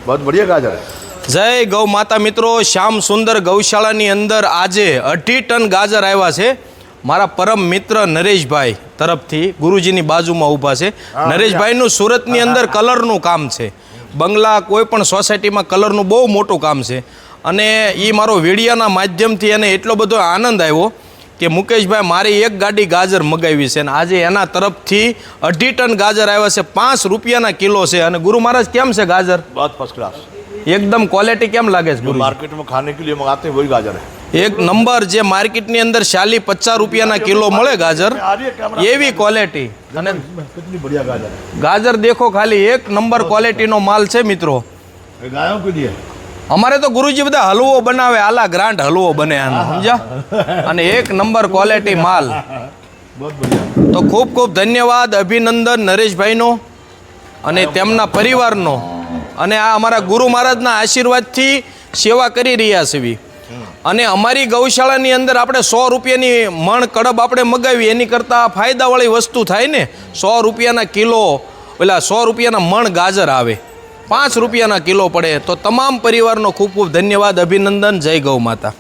बहुत बढ़िया गाजर है। जय गौ माता मित्रों, श्याम सुंदर गौशाळानी अंदर आजे 2.5 टन गाजर आव्या छे। मारा परम मित्र नरेशभाई तरफथी गुरुजीनी बाजुमां ऊभा छे। नरेशभाईनुं सूरतनी अंदर कलरनुं काम छे। बंगला कोईपण सोसायटीमां कलरनुं बहु मोटुं काम छे अने ई मारो विडियोना माध्यमथी एने एटलो बधो आनंद आव्यो कि मुकेशभाई मारी एक गाड़ी गाजर मगावी छे अने आजे एना तरफथी 2.5 टन गाजर आव्या छे। 5 रुपयाना किलो छे। अने गुरु महाराज केम छे गाजर? बहुत फर्स्ट क्लास, एकदम क्वालिटी केम लागे छे? मार्केट में खाने के लिए मंगाते हैं वही गाजर है। एक नंबर जे मार्केटनी अंदर 40-50 रुपयाना किलो मळे गाजर, एवी क्वालिटी। अने कितनी बढ़िया गाजर है। गाजर देखो खाली, एक नंबर क्वालिटीनो माल छे मित्रों। गायों के लिए अमारे तो गुरुजी बधा हलवो बनावे, आला ग्रांड हलवो बने आनो, समझा? अने एक नंबर क्वालिटी माल। बहुत बढ़िया। तो खूब खूब धन्यवाद, अभिनंदन नरेशभाईनो अने तेमना परिवारनो। अने आ अमारा गुरु महाराजना आशीर्वादथी सेवा करी रह्या छे। अने अमारी गौशाळानी अंदर आपणे 100 रुपयानी मण कड़ब आपणे मगावी एनी करता फायदावाળી वस्तु थाय ने। 100 रुपयाना किलो पेला 100 रुपयाना मण गाजर आवे, 5 रुपयाना किलो पड़े। तो तमाम परिवारनो खूब खूब धन्यवाद, अभिनंदन। जय गौ माता।